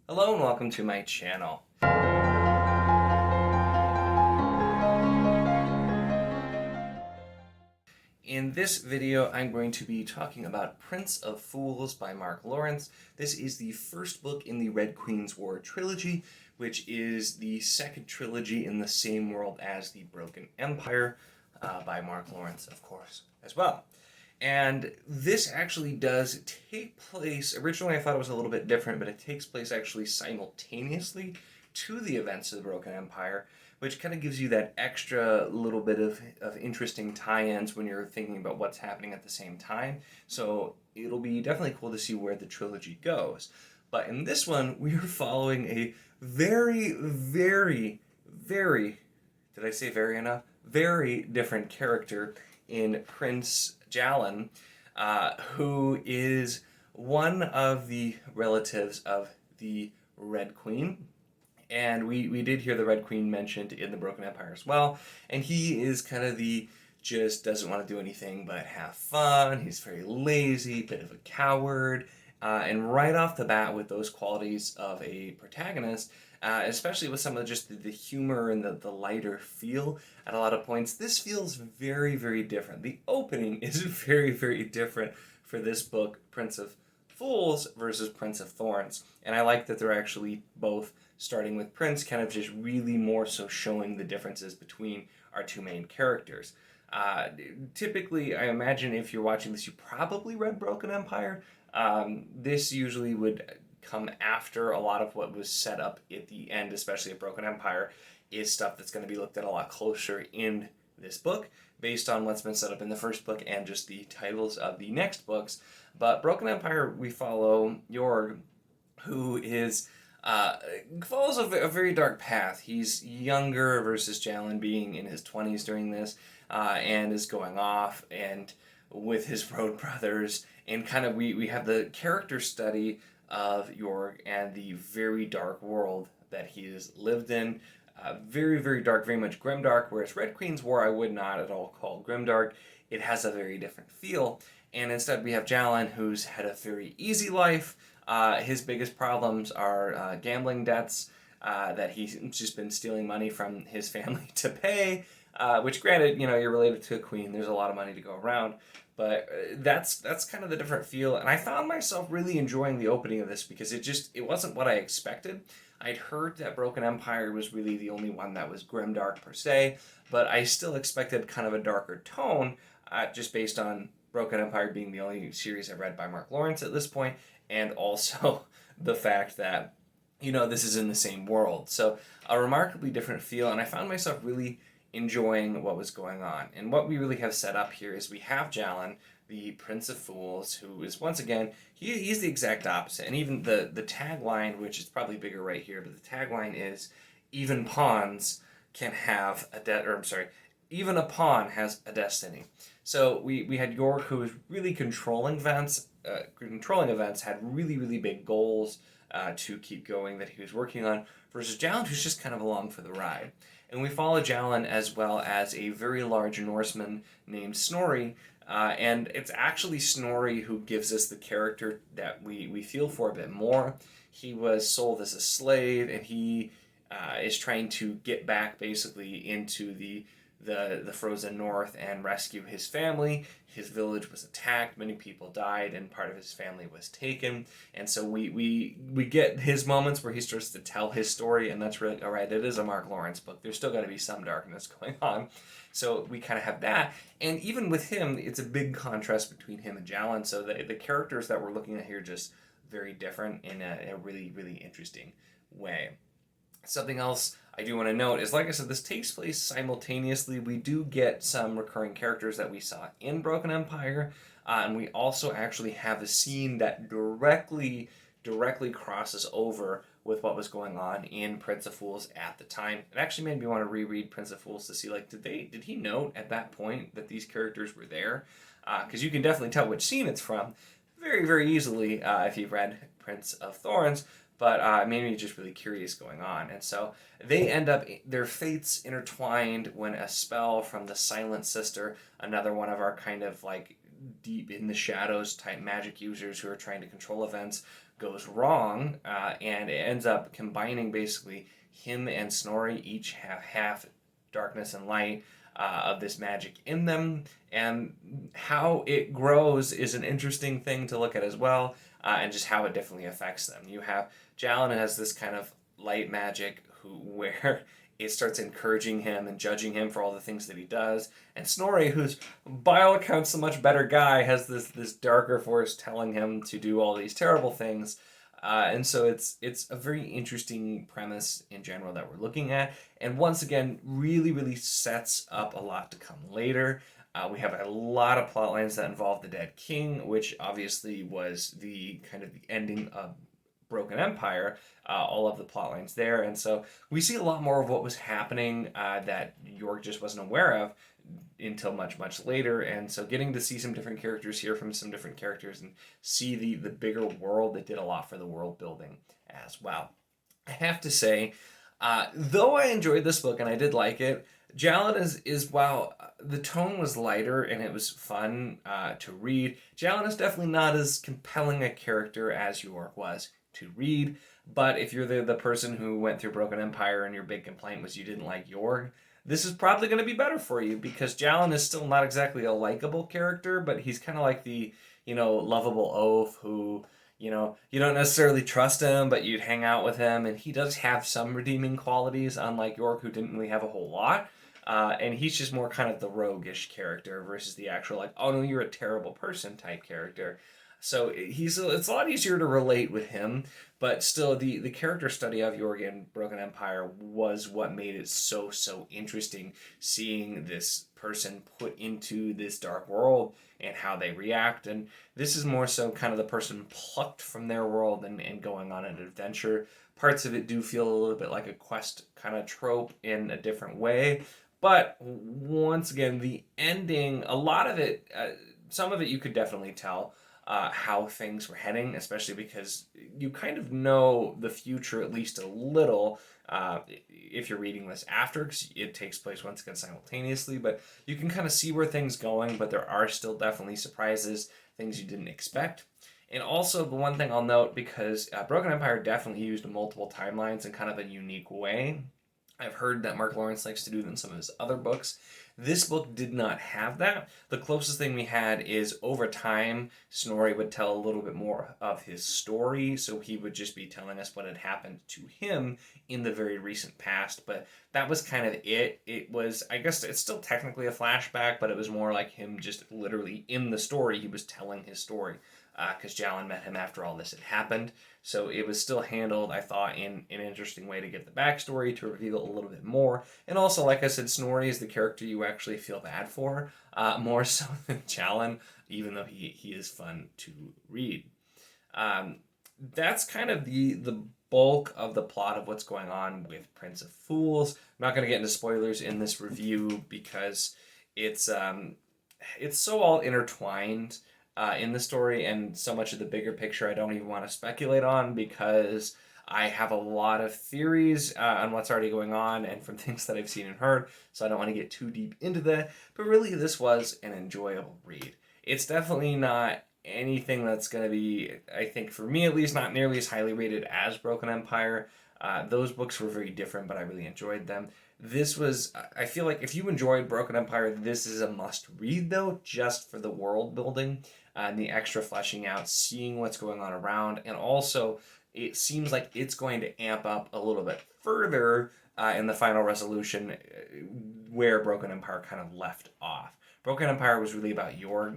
Hello and welcome to my channel. In this video, I'm going to be talking about Prince of Fools by Mark Lawrence. This is the first book in the Red Queen's War trilogy, which is the second trilogy in the same world as the Broken Empire by Mark Lawrence, of course, as well. And this actually does take place, originally I thought it was a little bit different, but it takes place actually simultaneously to the events of the Broken Empire, which kind of gives you that extra little bit of interesting tie-ins when you're thinking about what's happening at the same time. So it'll be definitely cool to see where the trilogy goes. But in this one, we are following a very, very, very, did I say very enough? Very different character in Prince Jalan, who is one of the relatives of the Red Queen. And we did hear the Red Queen mentioned in the Broken Empire as well. And he is kind of the just doesn't want to do anything but have fun. He's very lazy, bit of a coward. And right off the bat with those qualities of a protagonist, especially with some of just the humor and the lighter feel at a lot of points, this feels very, very different. The opening is very, very different for this book, Prince of Fools versus Prince of Thorns. And I like that they're actually both starting with Prince, kind of just really more so showing the differences between our two main characters. Typically, I imagine if you're watching this, you probably read Broken Empire. This usually would come after a lot of what was set up at the end, especially at Broken Empire, is stuff that's going to be looked at a lot closer in this book, based on what's been set up in the first book and just the titles of the next books. But Broken Empire, we follow Jorg, who is follows a very dark path. He's younger versus Jalan being in his 20s during this, and is going off and with his road brothers, and kind of we have the character study of Jorg and the very dark world that he has lived in. Very, very dark, very much grimdark, whereas Red Queen's War I would not at all call grimdark. It has a very different feel, and instead we have Jalan, who's had a very easy life. His biggest problems are gambling debts that he's just been stealing money from his family to pay, which granted, you know, you're related to a queen, there's a lot of money to go around, but that's kind of the different feel. And I found myself really enjoying the opening of this because it wasn't what I expected. I'd heard that Broken Empire was really the only one that was grimdark per se, but I still expected kind of a darker tone, just based on Broken Empire being the only series I've read by Mark Lawrence at this point, and also the fact that, you know, this is in the same world. So a remarkably different feel, and I found myself really enjoying what was going on. And what we really have set up here is we have Jalan, the Prince of Fools, who is, once again, he's the exact opposite. And even the tagline, which is probably bigger right here, but the tagline is, even pawns can have even a pawn has a destiny. So we had Jorg, who was really controlling events, had really, really big goals to keep going that he was working on, versus Jalan, who's just kind of along for the ride. And we follow Jalan as well as a very large Norseman named Snorri, and it's actually Snorri who gives us the character that we feel for a bit more. He was sold as a slave, and he is trying to get back basically into the frozen north and rescue his family. His village was attacked, many people died, and part of his family was taken. And so we get his moments where he starts to tell his story, and that's really, all right, it is a Mark Lawrence book. There's still got to be some darkness going on. So we kind of have that. And even with him, it's a big contrast between him and Jalan. So the characters that we're looking at here are just very different in a really, really interesting way. Something else I do want to note is, like I said, this takes place simultaneously. We do get some recurring characters that we saw in Broken Empire, and we also actually have a scene that directly crosses over with what was going on in Prince of Fools at the time. It actually made me want to reread Prince of Fools to see, like, did he note at that point that these characters were there? Because you can definitely tell which scene it's from very, very easily if you've read Prince of Thorns. But it made me just really curious going on. And so they end up, their fates intertwined when a spell from the Silent Sister, another one of our kind of like deep in the shadows type magic users who are trying to control events, goes wrong, and it ends up combining basically him and Snorri each have half darkness and light of this magic in them, and how it grows is an interesting thing to look at as well, and just how it definitely affects them. You have Jalin has this kind of light magic where it starts encouraging him and judging him for all the things that he does, and Snorri, who's by all accounts a much better guy, has this darker force telling him to do all these terrible things. And so it's a very interesting premise in general that we're looking at, and once again really sets up a lot to come later. We have a lot of plot lines that involve the Dead King, which obviously was the kind of the ending of Broken Empire, all of the plot lines there, and so we see a lot more of what was happening that York just wasn't aware of until much later. And so getting to see some different characters, hear from some different characters, and see the bigger world, that did a lot for the world building as well. I have to say, though I enjoyed this book and I did like it, Jalin is while the tone was lighter and it was fun to read, Jalin is definitely not as compelling a character as York was to read. But if you're the person who went through Broken Empire and your big complaint was you didn't like York, this is probably going to be better for you, because Jalin is still not exactly a likable character, but he's kind of like the, lovable oaf who, you don't necessarily trust him, but you'd hang out with him, and he does have some redeeming qualities, unlike York, who didn't really have a whole lot. And he's just more kind of the roguish character versus the actual, like, oh no, you're a terrible person type character. So it's a lot easier to relate with him, but still the character study of York in Broken Empire was what made it so interesting, seeing this person put into this dark world and how they react. And this is more so kind of the person plucked from their world and going on an adventure. Parts of it do feel a little bit like a quest kind of trope in a different way, but once again, the ending, a lot of it, some of it you could definitely tell how things were heading, especially because you kind of know the future at least a little if you're reading this after, because it takes place once again simultaneously, but you can kind of see where things going, but there are still definitely surprises, things you didn't expect. And also the one thing I'll note, because Broken Empire definitely used multiple timelines in kind of a unique way. I've heard that Mark Lawrence likes to do that in some of his other books. This book did not have that. The closest thing we had is over time, Snorri would tell a little bit more of his story, so he would just be telling us what had happened to him in the very recent past, but that was kind of it. It was, I guess it's still technically a flashback, but it was more like him just literally in the story, he was telling his story, because Jalin met him after all this had happened. So it was still handled, I thought, in an interesting way to get the backstory, to reveal a little bit more. And also, like I said, Snorri is the character you actually feel bad for, more so than Jalin, even though he is fun to read. That's kind of the bulk of the plot of what's going on with Prince of Fools. I'm not going to get into spoilers in this review because it's so all intertwined in the story, and so much of the bigger picture I don't even want to speculate on, because I have a lot of theories on what's already going on and from things that I've seen and heard, so I don't want to get too deep into that. But really, this was an enjoyable read. It's definitely not anything that's going to be, I think for me at least, not nearly as highly rated as Broken Empire. Those books were very different, but I really enjoyed them. This was, I feel like if you enjoyed Broken Empire, this is a must read though, just for the world building and the extra fleshing out, seeing what's going on around, and also it seems like it's going to amp up a little bit further in the final resolution where Broken Empire kind of left off. Broken Empire was really about York.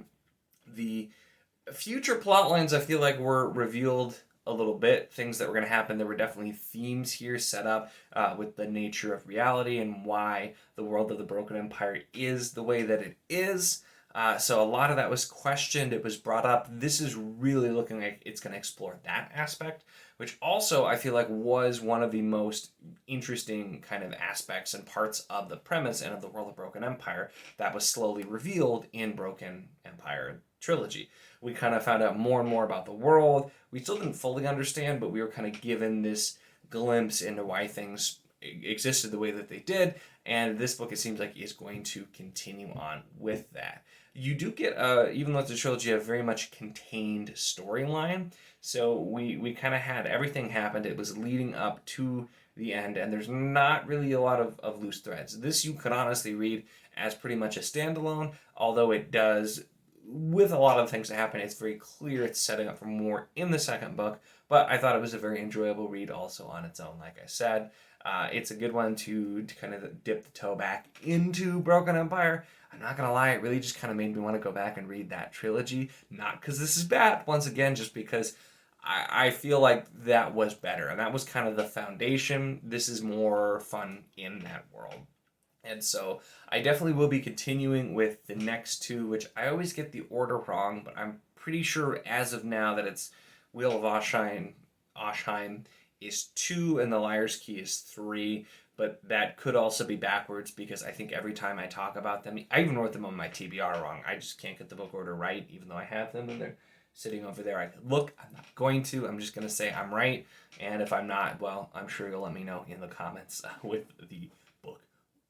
The future plot lines I feel like were revealed a little bit, things that were going to happen. There were definitely themes here set up with the nature of reality and why the world of the Broken Empire is the way that it is. So a lot of that was questioned. It was brought up. This is really looking like it's going to explore that aspect, which also I feel like was one of the most interesting kind of aspects and parts of the premise and of the world of Broken Empire that was slowly revealed in Broken Empire trilogy. We kind of found out more and more about the world. We still didn't fully understand, but we were kind of given this glimpse into why things existed the way that they did. And this book, it seems like, is going to continue on with that. You do get, even though it's a trilogy, a very much contained storyline. So we kind of had everything happened. It was leading up to the end, and there's not really a lot of loose threads. This you could honestly read as pretty much a standalone, although it does, with a lot of things that happen, it's very clear it's setting up for more in the second book. But I thought it was a very enjoyable read also on its own, like I said. It's a good one to kind of dip the toe back into Broken Empire. I'm not gonna lie, it really just kind of made me want to go back and read that trilogy. Not because this is bad, once again, just because I feel like that was better. And that was kind of the foundation. This is more fun in that world. And so I definitely will be continuing with the next two, which I always get the order wrong, but I'm pretty sure as of now that it's Wheel of Oshheim is 2 and the Liar's Key is 3. But that could also be backwards because I think every time I talk about them, I even wrote them on my TBR wrong. I just can't get the book order right, even though I have them and they're sitting over there. I could look. I'm not going to. I'm just going to say I'm right. And if I'm not, well, I'm sure you'll let me know in the comments with the book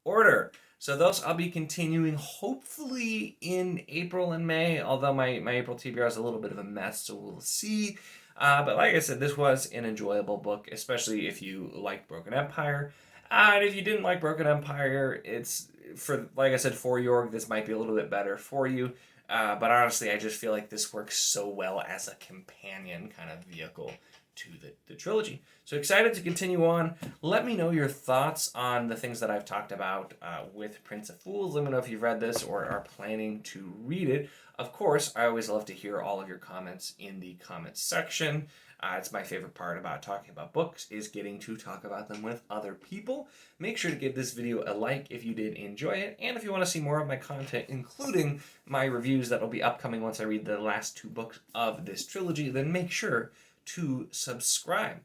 order. So those I'll be continuing hopefully in April and May, although my April TBR is a little bit of a mess, so we'll see. But like I said, this was an enjoyable book, especially if you like Broken Empire. And if you didn't like Broken Empire, it's, for like I said, for York, this might be a little bit better for you. But honestly, I just feel like this works so well as a companion kind of vehicle to the trilogy. So excited to continue on. Let me know your thoughts on the things that I've talked about with Prince of Fools. Let me know if you've read this or are planning to read it. Of course, I always love to hear all of your comments in the comments section. It's my favorite part about talking about books, is getting to talk about them with other people. Make sure to give this video a like if you did enjoy it, and if you want to see more of my content, including my reviews that will be upcoming once I read the last 2 books of this trilogy, then make sure to subscribe.